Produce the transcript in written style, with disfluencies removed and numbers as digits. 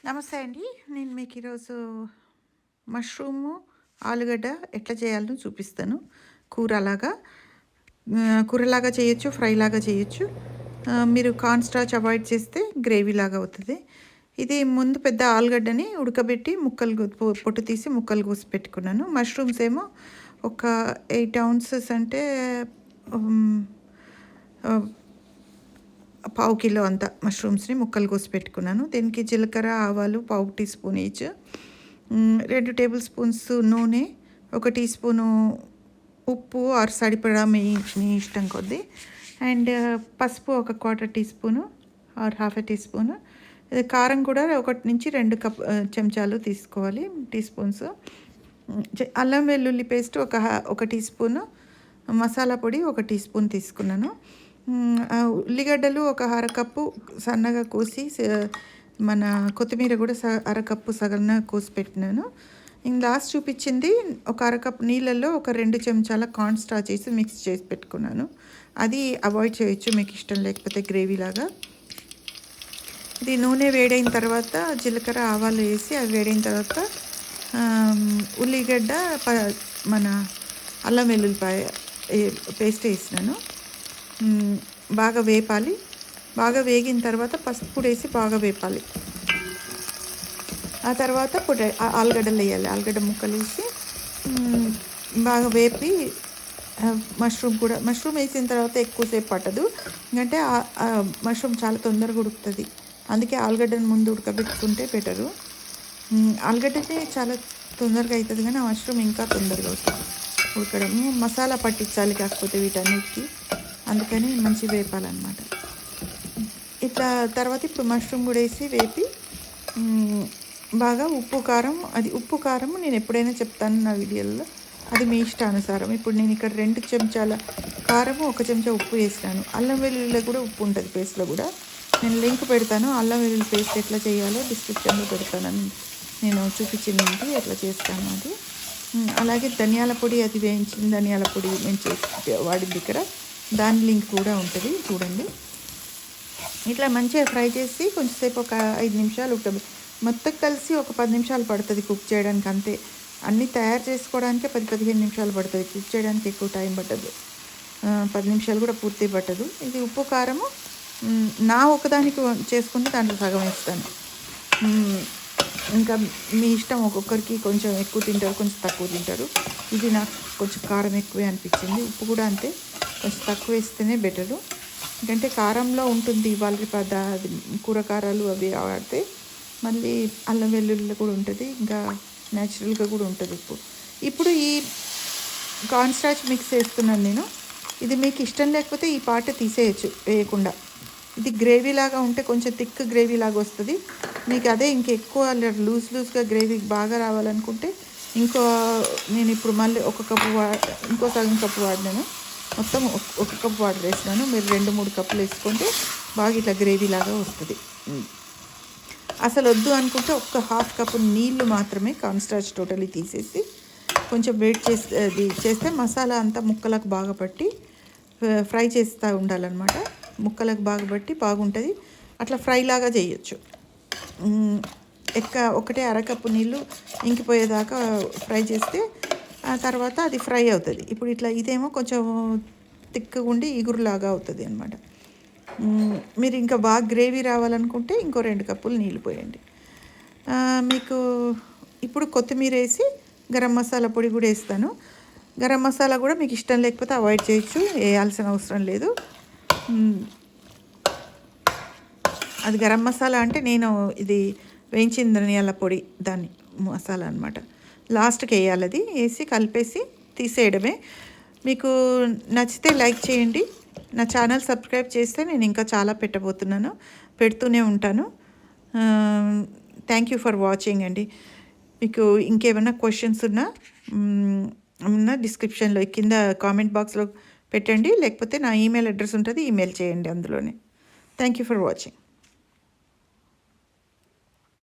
నమస్తే అండి. నేను మీకు ఈరోజు మష్రూము, ఆలుగడ్డ ఎట్లా చేయాలో చూపిస్తాను. కూరలాగా కూరలాగా చేయొచ్చు, ఫ్రైలాగా చేయొచ్చు. మీరు కార్న్ స్టార్చ్ అవాయిడ్ చేస్తే గ్రేవీలాగా అవుతుంది. ఇది ముందు పెద్ద ఆలుగడ్డని ఉడకబెట్టి ముక్కలు పొట్టు తీసి ముక్కలు కోసి పెట్టుకున్నాను. మష్రూమ్స్ ఏమో ఒక 8 ounces అంటే పావు కిలో అంత మష్రూమ్స్ని ముక్కలు కోసి పెట్టుకున్నాను. దీనికి జీలకర్ర, ఆవాలు పావు teaspoon each, 2 tablespoons నూనె, 1 టీ స్పూను ఉప్పు ఆర్ సరిపడా మీ ఇష్టం కొద్దీ, అండ్ పసుపు 1/4 teaspoon or half teaspoon. కారం కూడా 1 నుంచి 2 చెంచాలు తీసుకోవాలి, టీ స్పూన్స్. అల్లం వెల్లుల్లి పేస్ట్ ఒక టీ స్పూను, మసాలా పొడి 1 టీ స్పూన్ తీసుకున్నాను. ఉల్లిగడ్డలు ఒక అరకప్పు సన్నగా కోసి, మన కొత్తిమీర కూడా అరకప్పు సగంగా కోసి పెట్టినాను. లాస్ట్ చూపించింది ఒక అరకప్పు నీళ్ళల్లో ఒక 2 చెంచాల కార్న్ స్టార్చ్ వేసి మిక్స్ చేసి పెట్టుకున్నాను. అది అవాయిడ్ చేయొచ్చు మీకు ఇష్టం లేకపోతే గ్రేవీలాగా. ఇది నూనె వేడైన తర్వాత జీలకర్ర, ఆవాలు వేసి అవి వేడైన తర్వాత ఉల్లిగడ్డ, మన అల్లం వెల్లుల్లిపాయ పేస్ట్ వేసినాను. బాగా వేపాలి. బాగా వేగిన తర్వాత పసుపు వేసి బాగా వేపాలి. ఆ తర్వాత ఆలుగడ్డలు వేయాలి. ఆలుగడ్డ ముక్కలు వేసి బాగా వేపి మష్రూమ్ వేసిన తర్వాత ఎక్కువసేపు పట్టదు, ఎందుకంటే మష్రూమ్ చాలా తొందరగా ఉడుకుతుంది. అందుకే ఆలుగడ్డను ముందు ఉడకబెట్టుకుంటే బెటరు. ఆలుగడ్డనే చాలా తొందరగా అవుతుంది, కానీ ఆ మష్రూమ్ ఇంకా తొందరగా అవుతుంది ఉడకడము. మసాలా పట్టించాలి కాకపోతే వీటన్నిటికీ, అందుకని మంచి వేపాలన్నమాట. ఇట్లా తర్వాత ఇప్పుడు మష్రూమ్ కూడా వేసి వేపి బాగా ఉప్పు కారం నేను ఎప్పుడైనా చెప్తాను నా వీడియోలో, అది మీ ఇష్టానుసారం. ఇప్పుడు నేను ఇక్కడ 2 చెంచాల కారము, 1 చెంచా ఉప్పు వేసినాను. అల్లం వెల్లుల్లిలో కూడా ఉప్పు ఉంటుంది పేస్ట్లో కూడా. నేను లింక్ పెడతాను, అల్లం వెల్లుల్లి పేస్ట్ ఎట్లా చేయాలో డిస్క్రిప్షన్లో పెడతాను. నేను చూపించింది ఎట్లా చేస్తాను అది. అలాగే ధనియాల పొడి, అది వేయించిన ధనియాల పొడి నేను వాడింది ఇక్కడ, దాని లింక్ కూడా ఉంటుంది చూడండి. ఇట్లా మంచిగా ఫ్రై చేసి కొంచెంసేపు ఒక 5 నిమిషాలు మొత్తం కలిసి ఒక 10 నిమిషాలు పడుతుంది కుక్ చేయడానికి అంతే. అన్నీ తయారు చేసుకోవడానికే 10-15 నిమిషాలు పడుతుంది, కుక్ చేయడానికి ఎక్కువ టైం పట్టదు. 10 నిమిషాలు కూడా పూర్తి పట్టదు. ఇది ఉప్పు కారము నా ఒకదానికి చేసుకుంటే దాంట్లో సగం వేస్తాను. ఇంకా మీ ఇష్టం, ఒక్కొక్కరికి కొంచెం ఎక్కువ తింటారు, కొంచెం తక్కువ తింటారు. ఇది నాకు కొంచెం కారం ఎక్కువే అనిపించింది. ఉప్పు కూడా అంతే, కొంచెం తక్కువ వేస్తేనే బెటరు, ఎందుకంటే కారంలో ఉంటుంది వాళ్ళ కూర కారాలు అవి వాడితే. మళ్ళీ అల్లం వెల్లుల్లి కూడా ఉంటుంది, ఇంకా న్యాచురల్గా కూడా ఉంటుంది ఉప్పు. ఇప్పుడు ఈ కార్న్ స్టార్చ్ మిక్స్ వేస్తున్నాను నేను. ఇది మీకు ఇష్టం లేకపోతే ఈ పాట తీసేయచ్చు వేయకుండా. ఇది గ్రేవీలాగా ఉంటే కొంచెం థిక్ గ్రేవీలాగా వస్తుంది మీకు. అదే ఇంకెక్కువ లూజ్గా గ్రేవీ బాగా రావాలనుకుంటే నేను ఇప్పుడు మళ్ళీ ఇంకో సగం కప్పు వాడినాను. మొత్తం 1 కప్పు వాటర్ వేసినాను. మీరు 2-3 కప్పులు వేసుకుంటే బాగా ఇట్లా గ్రేవీలాగా వస్తుంది. అసలు వద్దు అనుకుంటే 1 హాఫ్ కప్పు నీళ్లు మాత్రమే కార్న్ స్టార్చ్ టోటలీ తీసేసి కొంచెం వెయిట్ చేస్తే మసాలా అంతా ముక్కలకు బాగా పట్టి ఫ్రై చేస్తూ ఉండాలన్నమాట. ముక్కలకు బాగా పట్టి బాగుంటుంది. అట్లా ఫ్రైలాగా చేయొచ్చు. ఒకటే అరకప్పు నీళ్ళు ఇంకిపోయేదాకా ఫ్రై చేస్తే ఆ తర్వాత అది ఫ్రై అవుతుంది. ఇప్పుడు ఇదేమో కొంచెం తిక్కగా ఉండి ఇగురులాగా అవుతుంది అనమాట. మీరు ఇంకా బాగా గ్రేవీ రావాలనుకుంటే ఇంకో 2 కప్పులు నీళ్ళు పోయండి. మీకు ఇప్పుడు కొత్తిమీర వేసి గరం మసాలా పొడి కూడా వేస్తాను. గరం మసాలా కూడా మీకు ఇష్టం లేకపోతే అవాయిడ్ చేయొచ్చు, వేయాల్సిన అవసరం లేదు. అది గరం మసాలా అంటే నేను ఇది వేయించిన ధనియాల పొడి, దాన్ని మసాలా అనమాట. లాస్ట్కి వేయాలి. అది వేసి కలిపేసి తీసేయడమే. మీకు నచ్చితే లైక్ చేయండి. నా ఛానల్ సబ్స్క్రైబ్ చేస్తే నేను ఇంకా చాలా పెడుతూనే ఉంటాను. థ్యాంక్ యూ ఫర్ వాచింగ్ అండి. మీకు ఇంకేమైనా క్వశ్చన్స్ ఉన్నా డిస్క్రిప్షన్లో కింద కామెంట్ బాక్స్లో పెట్టండి, లేకపోతే నా ఈమెయిల్ అడ్రస్ ఉంటుంది, ఈమెయిల్ చేయండి అందులోనే. Thank you for watching.